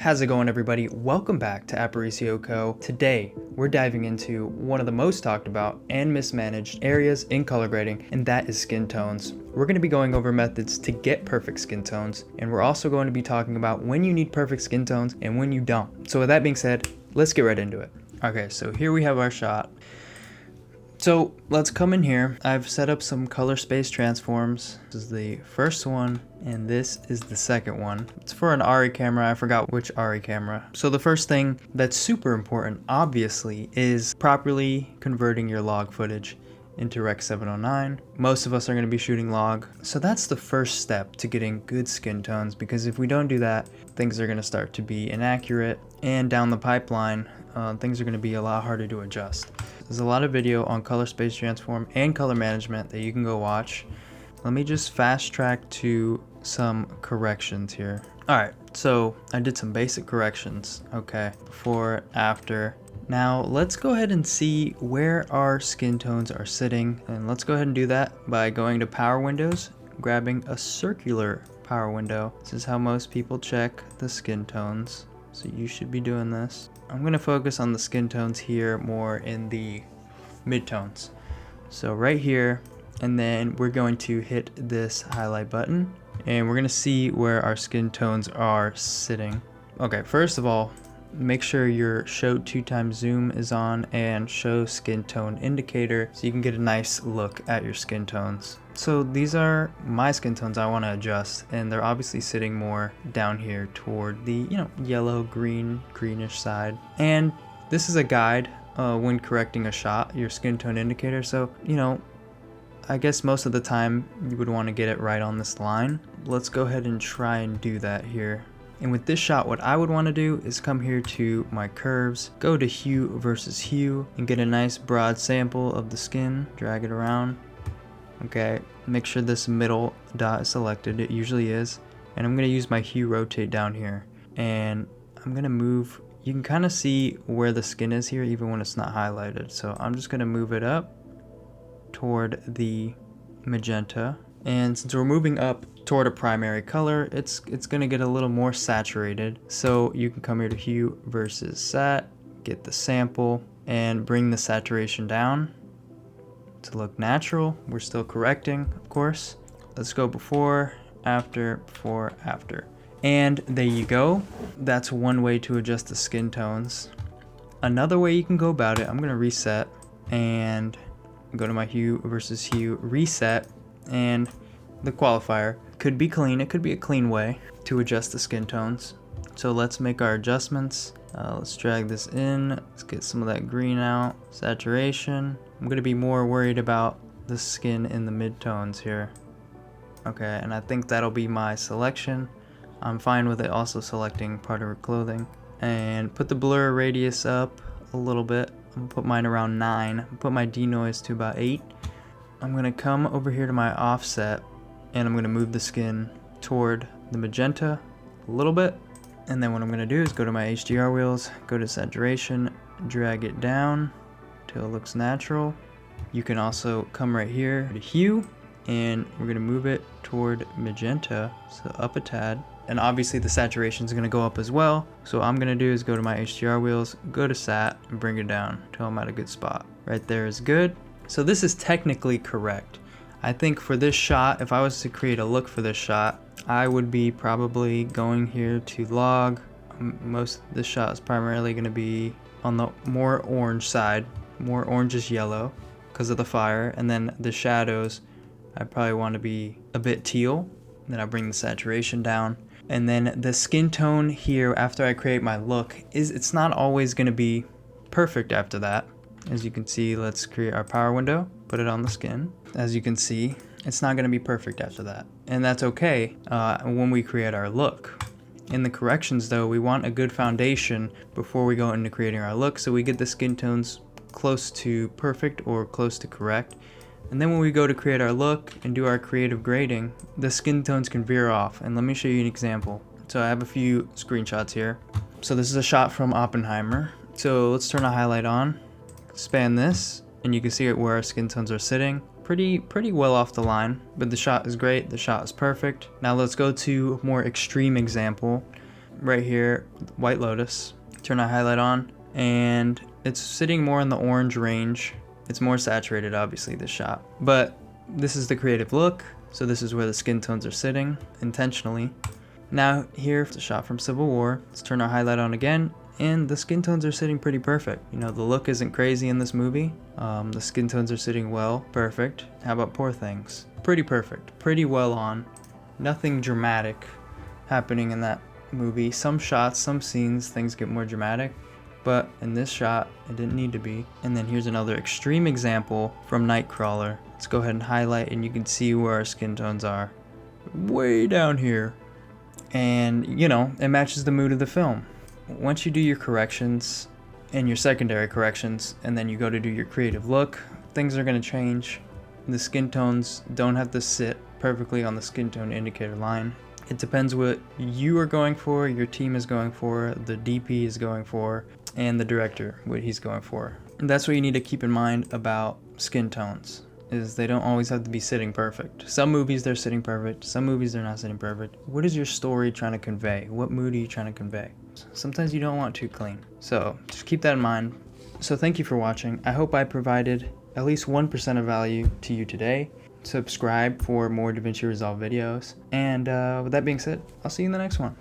How's it going, everybody? Welcome back to Aparicio Co. Today, we're diving into one of the most talked about and mismanaged areas in color grading, and that is skin tones. We're going to be going over methods to get perfect skin tones, and we're also going to be talking about when you need perfect skin tones and when you don't. So with that being said, let's get right into it. Okay, so here we have our shot. So let's come in here. I've set up some color space transforms. This is the first one, and this is the second one. It's for an ARRI camera. I forgot which ARRI camera. So the first thing that's super important, obviously, is properly converting your log footage into Rec 709. Most of us are going to be shooting log. So that's the first step to getting good skin tones, because if we don't do that, things are going to start to be inaccurate, and down the pipeline, things are going to be a lot harder to adjust. There's a lot of video on color space transform and color management that you can go watch. Let me just fast track to some corrections here. Alright, so I did some basic corrections, okay, before, after. Now let's go ahead and see where our skin tones are sitting, and let's go ahead and do that by going to power windows, grabbing a circular power window. This is how most people check the skin tones, so you should be doing this. I'm going to focus on the skin tones here more in the midtones. So right here, and then we're going to hit this highlight button, and we're going to see where our skin tones are sitting. Okay, first of all, make sure your show 2x zoom is on and show skin tone indicator so you can get a nice look at your skin tones. So these are my skin tones I want to adjust, and they're obviously sitting more down here toward the, yellow, greenish side. And this is a guide when correcting a shot, your skin tone indicator. So, I guess most of the time you would want to get it right on this line. Let's go ahead and try and do that here. And with this shot, what I would want to do is come here to my curves, go to hue versus hue, and get a nice broad sample of the skin, drag it around. Okay, make sure this middle dot is selected, it usually is. And I'm going to use my hue rotate down here. And I'm going to move, you can kind of see where the skin is here even when it's not highlighted. So I'm just going to move it up toward the magenta. And since we're moving up toward a primary color, it's going to get a little more saturated. So you can come here to hue versus sat, get the sample, and bring the saturation down to look natural. We're still correcting, of course. Let's go before, after. And there you go. That's one way to adjust the skin tones. Another way you can go about it, I'm going to reset and go to my hue versus hue, reset, and the qualifier could be clean. It could be a clean way to adjust the skin tones. So let's make our adjustments. Let's drag this in. Let's get some of that green out. Saturation. I'm going to be more worried about the skin in the midtones here. Okay, and I think that'll be my selection. I'm fine with it also selecting part of her clothing. And put the blur radius up a little bit. I'm going to put mine around 9. Put my denoise to about 8. I'm going to come over here to my offset, and I'm going to move the skin toward the magenta a little bit. And then what I'm going to do is go to my HDR wheels, go to saturation, drag it down till it looks natural. You can also come right here to hue, and we're going to move it toward magenta, so up a tad. And obviously the saturation is going to go up as well. So what I'm going to do is go to my HDR wheels, go to sat, and bring it down till I'm at a good spot. Right there is good. So this is technically correct. I think for this shot, if I was to create a look for this shot, I would be probably going here to log. Most of this shot is primarily going to be on the more orange side, more orangish yellow because of the fire. And then the shadows, I probably want to be a bit teal. Then I bring the saturation down. And then the skin tone here after I create my look, it's not always going to be perfect after that. As you can see, let's create our power window, put it on the skin. As you can see, it's not going to be perfect after that. And that's okay when we create our look. In the corrections though, we want a good foundation before we go into creating our look, so we get the skin tones close to perfect or close to correct. And then when we go to create our look and do our creative grading, the skin tones can veer off. And let me show you an example. So I have a few screenshots here. So this is a shot from Oppenheimer. So let's turn a highlight on, expand this, and you can see where our skin tones are sitting. Pretty well off the line, but the shot is great. The shot is perfect. Now let's go to a more extreme example. right here, White Lotus. Turn our highlight on, and it's sitting more in the orange range. It's more saturated, obviously, this shot. But this is the creative look, so this is where the skin tones are sitting, intentionally. Now here, the shot from Civil War. Let's turn our highlight on again, and the skin tones are sitting pretty perfect. You know, the look isn't crazy in this movie. The skin tones are sitting well, perfect. How about Poor Things? Pretty perfect, pretty well on. Nothing dramatic happening in that movie. Some shots, some scenes, things get more dramatic, but in this shot, it didn't need to be. And then here's another extreme example from Nightcrawler. Let's go ahead and highlight, and you can see where our skin tones are. Way down here. And, you know, it matches the mood of the film. Once you do your corrections and your secondary corrections, and then you go to do your creative look, things are going to change. The skin tones don't have to sit perfectly on the skin tone indicator line. It depends what you are going for, your team is going for, the DP is going for, and the director, what he's going for. And that's what you need to keep in mind about skin tones, is they don't always have to be sitting perfect. Some movies they're sitting perfect, some movies they're not sitting perfect. What is your story trying to convey? What mood are you trying to convey? Sometimes you don't want too clean. So just keep that in mind. So thank you for watching. I hope I provided at least 1% of value to you today. Subscribe for more Davinci Resolve videos. And with that being said, I'll see you in the next one.